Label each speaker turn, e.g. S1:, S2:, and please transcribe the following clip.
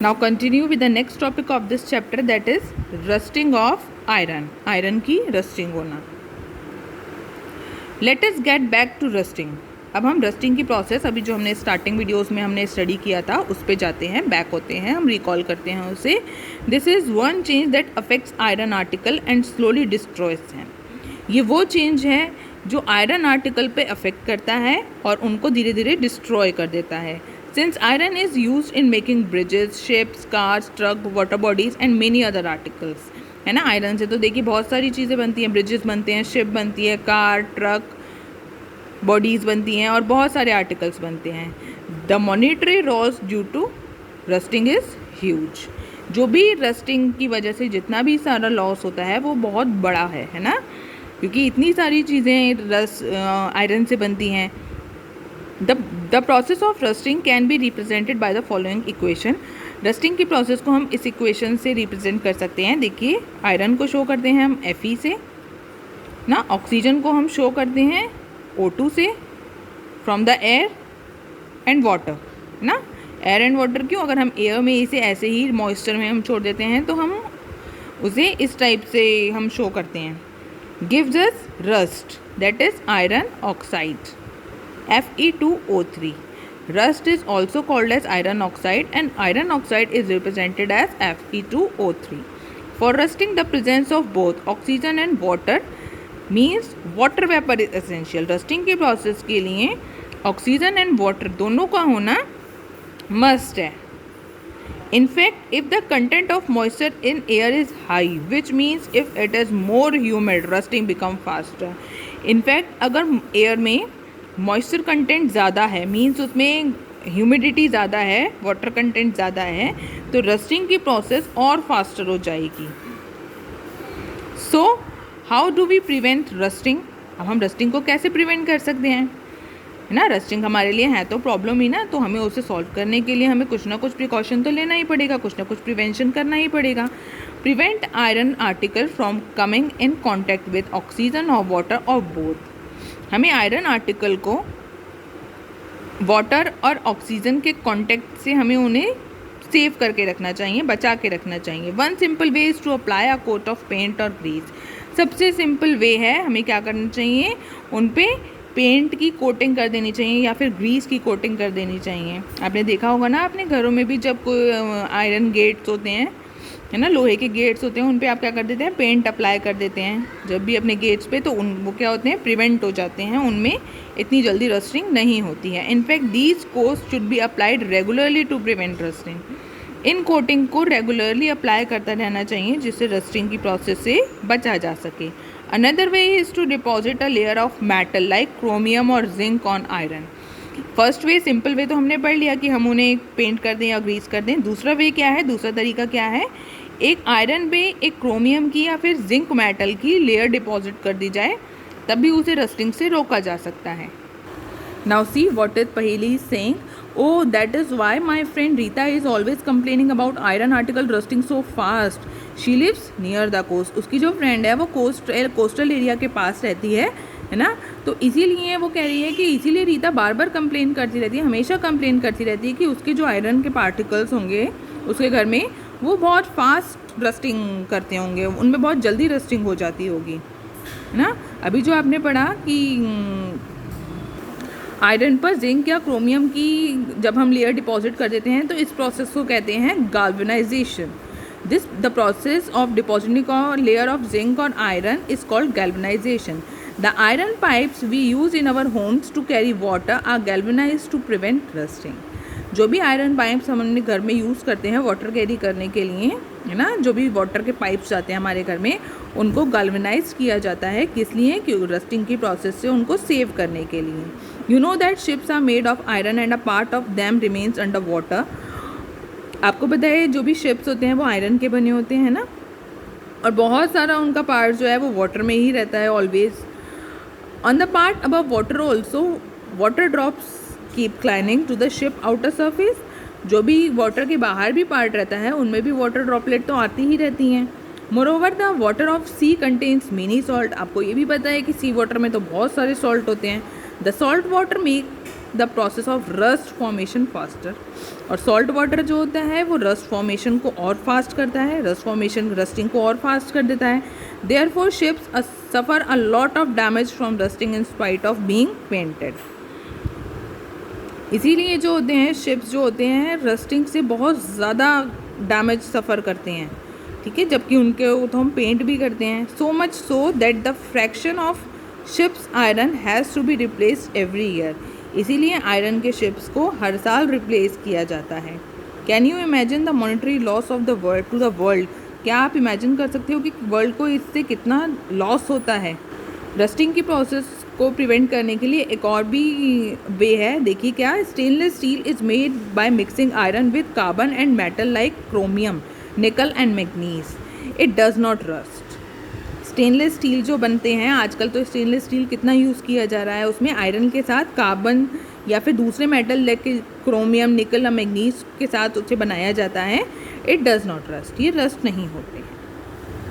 S1: Now continue with the next topic of this chapter, that is rusting of iron. Iron की rusting होना. Let us get back to rusting. अब हम rusting की process अभी जो हमने स्टार्टिंग वीडियोस में हमने स्टडी किया था उस पे जाते हैं, बैक होते हैं, हम रिकॉल करते हैं उसे. This is one change that affects iron article and slowly destroys हैं. ये वो चेंज है जो आयरन आर्टिकल पे अफेक्ट करता है और उनको धीरे धीरे डिस्ट्रॉय कर देता है. Since iron is used in making bridges, ships, cars, truck, water bodies and many other articles, है ना. आयरन से तो देखिए बहुत सारी चीज़ें बनती हैं, ब्रिजेस बनते हैं, शिप बनती है, कार, ट्रक, बॉडीज़ बनती हैं और बहुत सारे आर्टिकल्स बनते हैं. The monetary loss due to rusting is huge. जो भी रस्टिंग की वजह से जितना भी सारा लॉस होता है वो बहुत बड़ा है ना, क्योंकि इतनी सारी चीज़ें आयरन से बनती हैं. The process of rusting can be represented by the following equation. Rusting की प्रोसेस को हम इस इक्वेशन से रिप्रेजेंट कर सकते हैं. देखिए आयरन को शो करते हैं हम Fe से ना, ऑक्सीजन को हम शो करते हैं O2 से, from the air and water ना. एयर एंड वाटर क्यों, अगर हम एयर में इसे ऐसे ही मॉइस्चर में हम छोड़ देते हैं तो हम उसे इस टाइप से हम शो करते हैं. Gives us rust, that is iron oxide, Fe2O3. Rust is also called as iron oxide and iron oxide is represented as Fe2O3. For rusting, the presence of both oxygen and water means water vapor is essential. Rusting के process के लिए oxygen and water दोनों का होना must है. In fact, if the content of moisture in air is high, which means if it is more humid, rusting become faster. In fact, अगर air में moisture content ज़्यादा है, मीन्स उसमें humidity ज़्यादा है, वाटर कंटेंट ज़्यादा है, तो रस्टिंग की प्रोसेस और फास्टर हो जाएगी. So how do we prevent rusting. अब हम रस्टिंग को कैसे प्रिवेंट कर सकते हैं, है ना. रस्टिंग हमारे लिए है तो प्रॉब्लम ही ना, तो हमें उसे सॉल्व करने के लिए हमें कुछ ना कुछ प्रिकॉशन तो लेना ही पड़ेगा, कुछ ना कुछ प्रिवेंशन करना ही पड़ेगा. Prevent iron article from coming in contact with oxygen और वाटर और बोथ. हमें आयरन आर्टिकल को वाटर और ऑक्सीजन के कांटेक्ट से हमें उन्हें सेव करके रखना चाहिए, बचा के रखना चाहिए. One simple way is to apply a coat of paint और ग्रीस. सबसे सिंपल वे है, हमें क्या करना चाहिए, उन पे पेंट की कोटिंग कर देनी चाहिए या फिर ग्रीस की कोटिंग कर देनी चाहिए. आपने देखा होगा ना अपने घरों में भी, जब कोई आयरन गेट्स होते हैं, है ना, लोहे के गेट्स होते हैं, उन पे आप क्या कर देते हैं, पेंट अप्लाई कर देते हैं जब भी अपने गेट्स पे, तो वो क्या होते हैं, प्रिवेंट हो जाते हैं, उनमें इतनी जल्दी रस्टिंग नहीं होती है. In fact these coats should be applied regularly to prevent rusting. इन कोटिंग को रेगुलरली अप्लाई करता रहना चाहिए जिससे रस्टिंग की प्रोसेस से बचा जा सके. Another way is to deposit a layer of metal like chromium और zinc on iron. First way, simple way तो हमने पढ़ लिया कि हम उन्हें पेंट कर दें या ग्रीस कर दें. दूसरा वे क्या है, दूसरा तरीका क्या है, एक आयरन पे एक क्रोमियम की या फिर जिंक मेटल की लेयर डिपॉजिट कर दी जाए, तभी उसे रस्टिंग से रोका जा सकता है. Now see what is Paheli is saying. Oh that is why my friend Rita is always complaining about iron article rusting so fast. She lives near the coast. उसकी जो फ्रेंड है वो कोस्टल एरिया के पास रहती है ना, तो इसीलिए वो कह रही है कि इसीलिए रीता बार बार कंप्लेन करती रहती है, हमेशा कंप्लेन करती रहती है कि उसके जो आयरन के पार्टिकल्स होंगे उसके घर में वो बहुत फास्ट रस्टिंग करते होंगे, उनमें बहुत जल्दी रस्टिंग हो जाती होगी, है ना. अभी जो आपने पढ़ा कि आयरन पर जिंक या क्रोमियम की जब हम लेयर डिपॉजिट कर देते हैं तो इस प्रोसेस को कहते हैं galvanisation. The process of depositing a layer of zinc और iron is called galvanisation. The iron pipes we use in our homes to carry water are galvanised to prevent rusting. जो भी आयरन पाइप्स हम अपने घर में use करते हैं water carry करने के लिए, है ना, जो भी वाटर के पाइप्स जाते हैं हमारे घर में, उनको गैल्वेनाइज किया जाता है. किस लिए, कि रस्टिंग की प्रोसेस से उनको सेव करने के लिए. You know that ships are made of iron and a part of them remains under water. आपको पता है जो भी शिप्स होते हैं वो आयरन के बने होते हैं ना, और बहुत सारा उनका पार्ट जो है वो वाटर में ही रहता है always. On the part above water also water drops keep clinging to the ship outer surface. जो भी वाटर के बाहर भी पार्ट रहता है उनमें भी वाटर ड्रॉपलेट तो आती ही रहती हैं. Moreover the water of sea contains many salt. आपको ये भी पता है कि सी वाटर में तो बहुत सारे सॉल्ट होते हैं. The salt water make the process of rust formation faster. और सॉल्ट वाटर जो होता है वो रस्ट फॉर्मेशन को और फास्ट करता है, रस्ट फॉर्मेशन रस्टिंग को और फास्ट कर देता है। Therefore ships suffer a lot of damage from rusting in spite of being painted. इसीलिए जो होते हैं शिप्स जो होते हैं रस्टिंग से बहुत ज़्यादा डैमेज सफ़र करते हैं, ठीक है, जबकि उनके तो हम पेंट भी करते हैं। So much so that the fraction of ships iron has to be replaced every year. इसीलिए आयरन के शिप्स को हर साल रिप्लेस किया जाता है। Can you imagine the monetary loss of the world to the world. क्या आप इमेजिन कर सकते हो कि वर्ल्ड को इससे कितना लॉस होता है। रस्टिंग की प्रोसेस को प्रिवेंट करने के लिए एक और भी वे है, देखिए क्या। Stainless steel is made by mixing iron with carbon and metal like chromium, निकल and manganese. It does not rust. Stainless steel जो बनते हैं आजकल, तो स्टेनलेस स्टील कितना यूज़ किया जा रहा है, उसमें आयरन के साथ कार्बन या फिर दूसरे मेटल लाइक क्रोमियम, निकल और मैग्नीज के साथ उसे बनाया जाता है। इट डज़ नॉट रस्ट, ये रस्ट नहीं होते।